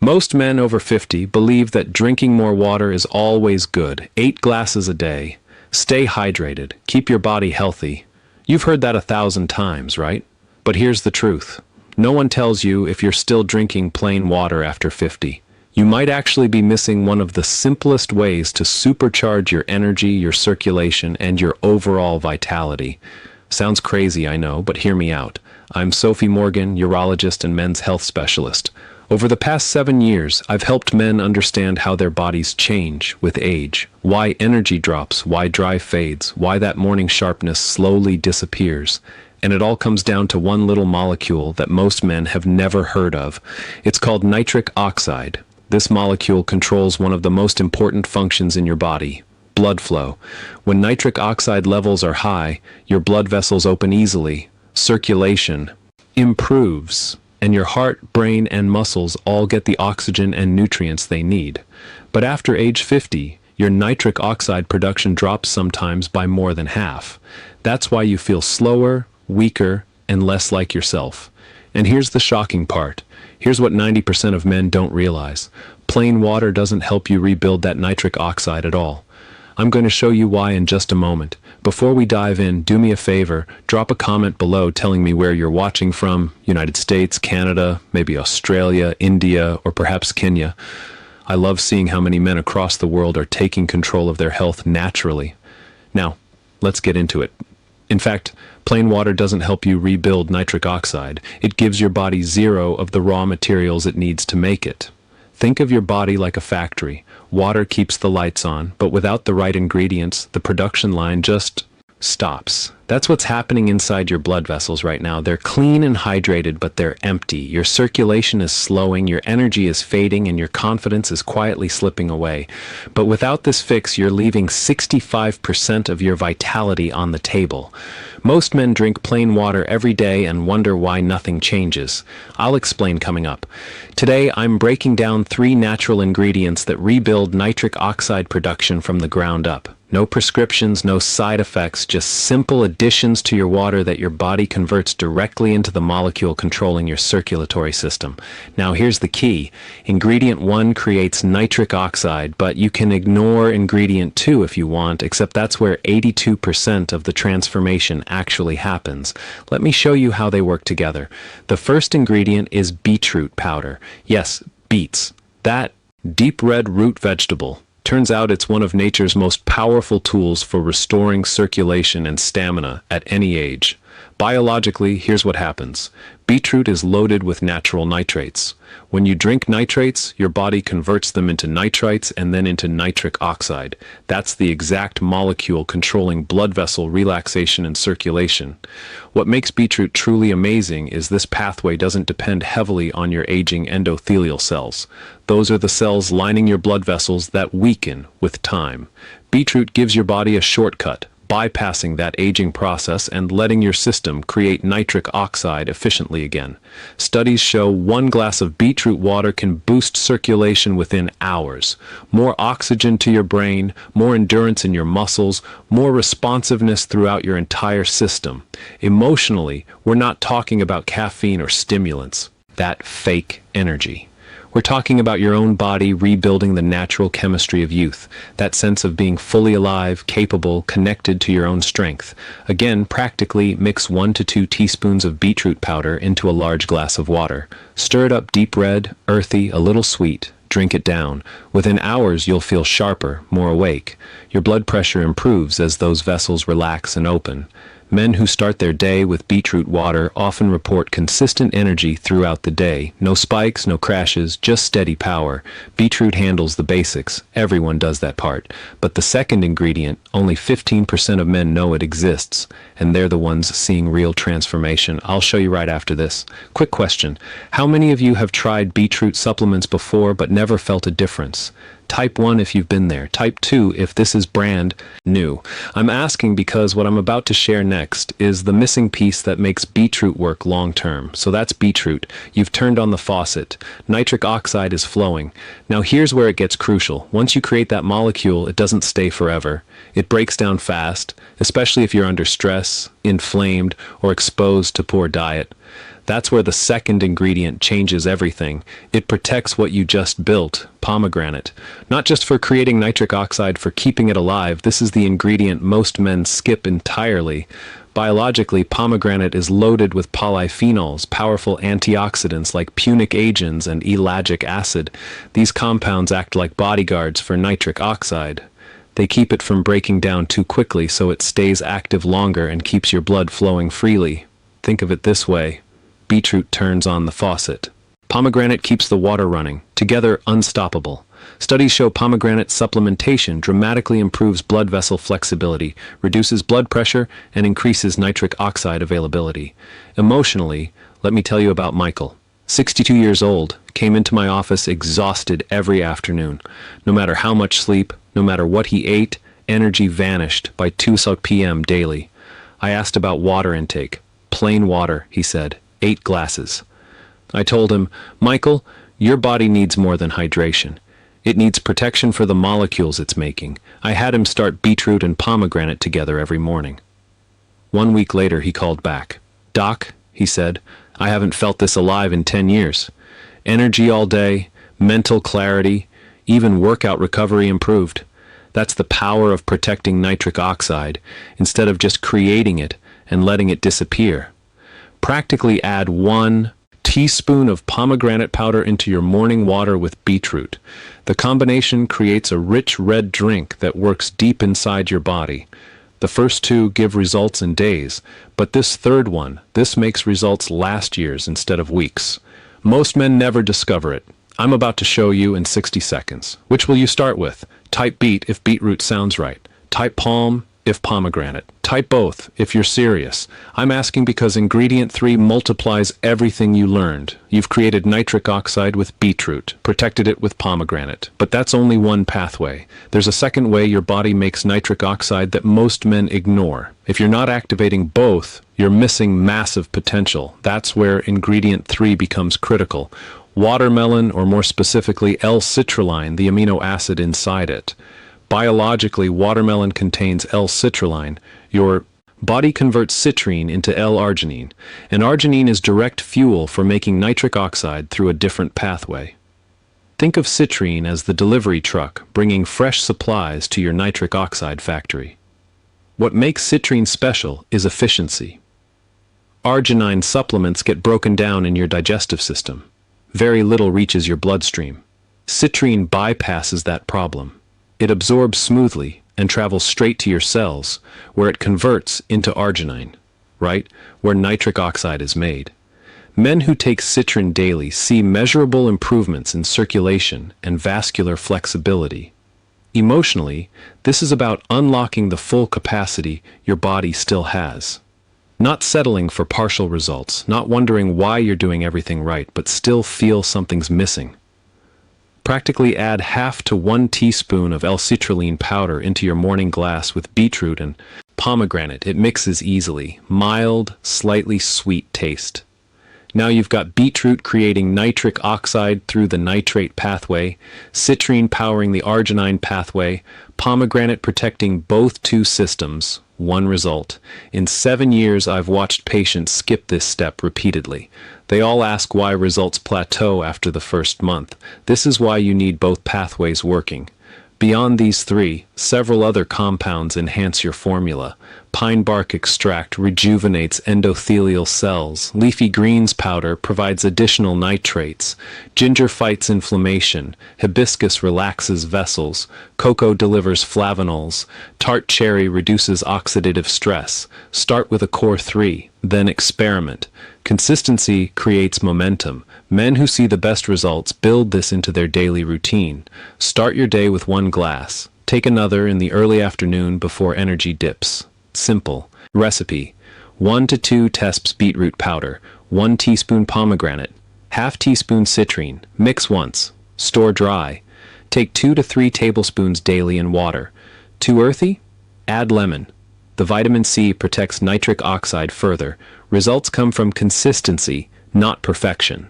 Most men over 50 believe that drinking more water is always good. 8 glasses a day. Stay hydrated. Keep your body healthy. You've heard that 1,000 times, right? But here's the truth. No one tells you if you're still drinking plain water after 50. You might actually be missing one of the simplest ways to supercharge your energy, your circulation, and your overall vitality. Sounds crazy, I know, but hear me out. I'm Sophie Morgan, urologist and men's health specialist. Over the past 7 years, I've helped men understand how their bodies change with age, why energy drops, why drive fades, why that morning sharpness slowly disappears. And it all comes down to one little molecule that most men have never heard of. It's called nitric oxide. This molecule controls one of the most important functions in your body, blood flow. When nitric oxide levels are high, your blood vessels open easily, circulation improves, and your heart, brain, and muscles all get the oxygen and nutrients they need. But after age 50, your nitric oxide production drops sometimes by more than half. That's why you feel slower, weaker, and less like yourself. And here's the shocking part. Here's what 90% of men don't realize. Plain water doesn't help you rebuild that nitric oxide at all. I'm going to show you why in just a moment. Before we dive in, do me a favor, drop a comment below telling me where you're watching from, United States, Canada, maybe Australia, India, or perhaps Kenya. I love seeing how many men across the world are taking control of their health naturally. Now, let's get into it. In fact, plain water doesn't help you rebuild nitric oxide. It gives your body zero of the raw materials it needs to make it. Think of your body like a factory. Water keeps the lights on, but without the right ingredients, the production line just stops. That's what's happening inside your blood vessels right now. They're clean and hydrated, but they're empty. Your circulation is slowing, your energy is fading, and your confidence is quietly slipping away. But without this fix, you're leaving 65% of your vitality on the table. Most men drink plain water every day and wonder why nothing changes. I'll explain coming up. Today, I'm breaking down 3 natural ingredients that rebuild nitric oxide production from the ground up. No prescriptions, no side effects, just simple additions to your water that your body converts directly into the molecule controlling your circulatory system. Now here's the key. Ingredient 1 creates nitric oxide, but you can ignore ingredient 2 if you want, except that's where 82% of the transformation actually happens. Let me show you how they work together. The first ingredient is beetroot powder. Yes, beets. That deep red root vegetable. Turns out it's one of nature's most powerful tools for restoring circulation and stamina at any age. Biologically, here's what happens. Beetroot is loaded with natural nitrates. When you drink nitrates, your body converts them into nitrites and then into nitric oxide. That's the exact molecule controlling blood vessel relaxation and circulation. What makes beetroot truly amazing is this pathway doesn't depend heavily on your aging endothelial cells. Those are the cells lining your blood vessels that weaken with time. Beetroot gives your body a shortcut, bypassing that aging process and letting your system create nitric oxide efficiently again. Studies show 1 glass of beetroot water can boost circulation within hours. More oxygen to your brain, more endurance in your muscles, more responsiveness throughout your entire system. Emotionally, we're not talking about caffeine or stimulants. That fake energy. We're talking about your own body rebuilding the natural chemistry of youth, that sense of being fully alive, capable, connected to your own strength. Again, practically mix 1 to 2 teaspoons of beetroot powder into a large glass of water. Stir it up deep red, earthy, a little sweet. Drink it down. Within hours, you'll feel sharper, more awake. Your blood pressure improves as those vessels relax and open. Men who start their day with beetroot water often report consistent energy throughout the day. No spikes, no crashes, just steady power. Beetroot handles the basics. Everyone does that part. But the second ingredient, only 15% of men know it exists, and they're the ones seeing real transformation. I'll show you right after this. Quick question. How many of you have tried beetroot supplements before but never felt a difference? Type 1 if you've been there. Type 2 if this is brand new. I'm asking because what I'm about to share next is the missing piece that makes beetroot work long term. So that's beetroot. You've turned on the faucet. Nitric oxide is flowing. Now here's where it gets crucial. Once you create that molecule, it doesn't stay forever. It breaks down fast, especially if you're under stress, inflamed, or exposed to poor diet. That's where the second ingredient changes everything. It protects what you just built, pomegranate. Not just for creating nitric oxide, for keeping it alive. This is the ingredient most men skip entirely. Biologically, pomegranate is loaded with polyphenols, powerful antioxidants like punic agents and ellagic acid. These compounds act like bodyguards for nitric oxide. They keep it from breaking down too quickly so it stays active longer and keeps your blood flowing freely. Think of it this way. Beetroot turns on the faucet. Pomegranate keeps the water running, together unstoppable. Studies show pomegranate supplementation dramatically improves blood vessel flexibility, reduces blood pressure, and increases nitric oxide availability. Emotionally, let me tell you about Michael. 62 years old, came into my office exhausted every afternoon. No matter how much sleep, no matter what he ate, energy vanished by 2 p.m. daily. I asked about water intake. Plain water, he said, 8 glasses. I told him, Michael, your body needs more than hydration. It needs protection for the molecules it's making. I had him start beetroot and pomegranate together every morning. 1 week later, he called back. Doc, he said, I haven't felt this alive in 10 years. Energy all day, mental clarity, even workout recovery improved. That's the power of protecting nitric oxide instead of just creating it and letting it disappear. Practically add 1 teaspoon of pomegranate powder into your morning water with beetroot. The combination creates a rich red drink that works deep inside your body. The first 2 give results in days, but this third one, this makes results last years instead of weeks. Most men never discover it. I'm about to show you in 60 seconds. Which will you start with? Type beet if beetroot sounds right. Type palm if pomegranate. Type both if you're serious. I'm asking because ingredient 3 multiplies everything you learned. You've created nitric oxide with beetroot, protected it with pomegranate. But that's only one pathway. There's a second way your body makes nitric oxide that most men ignore. If you're not activating both, you're missing massive potential. That's where ingredient 3 becomes critical. Watermelon, or more specifically L-Citrulline, the amino acid inside it. Biologically, watermelon contains L-Citrulline. Your body converts citrine into L-arginine, and arginine is direct fuel for making nitric oxide through a different pathway. Think of citrine as the delivery truck bringing fresh supplies to your nitric oxide factory. What makes citrine special is efficiency. Arginine supplements get broken down in your digestive system. Very little reaches your bloodstream. Citrine bypasses that problem. It absorbs smoothly and travels straight to your cells, where it converts into arginine, right? Where nitric oxide is made. Men who take citrin daily see measurable improvements in circulation and vascular flexibility. Emotionally, this is about unlocking the full capacity your body still has. Not settling for partial results, not wondering why you're doing everything right, but still feel something's missing. Practically add half to 1 teaspoon of L-Citrulline powder into your morning glass with beetroot and pomegranate. It mixes easily. Mild, slightly sweet taste. Now you've got beetroot creating nitric oxide through the nitrate pathway, citrine powering the arginine pathway, pomegranate protecting both 2 systems. 1 result. In 7 years, I've watched patients skip this step repeatedly. They all ask why results plateau after the first month. This is why you need both pathways working. Beyond these 3, several other compounds enhance your formula. Pine bark extract rejuvenates endothelial cells. Leafy greens powder provides additional nitrates. Ginger fights inflammation. Hibiscus relaxes vessels. Cocoa delivers flavanols. Tart cherry reduces oxidative stress. Start with a core 3, then experiment. Consistency creates momentum. Men who see the best results build this into their daily routine. Start your day with 1 glass. Take another in the early afternoon before energy dips. Simple. Recipe: 1 to 2 teaspoons beetroot powder, 1 teaspoon pomegranate, ½ teaspoon citrine. Mix once. Store dry. Take 2 to 3 tablespoons daily in water. Too earthy? Add lemon. The vitamin C protects nitric oxide further. Results come from consistency, not perfection.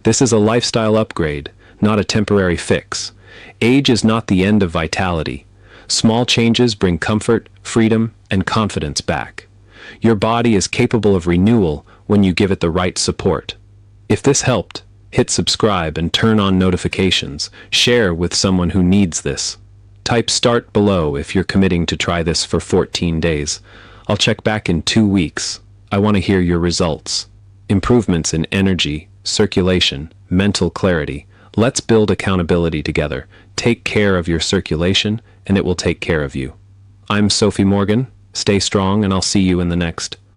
This is a lifestyle upgrade, not a temporary fix. Age is not the end of vitality. Small changes bring comfort, freedom, and confidence back. Your body is capable of renewal when you give it the right support. If this helped, hit subscribe and turn on notifications. Share with someone who needs this. Type start below if you're committing to try this for 14 days. I'll check back in 2 weeks. I want to hear your results. Improvements in energy, circulation, mental clarity. Let's build accountability together. Take care of your circulation, and it will take care of you. I'm Sophie Morgan. Stay strong, and I'll see you in the next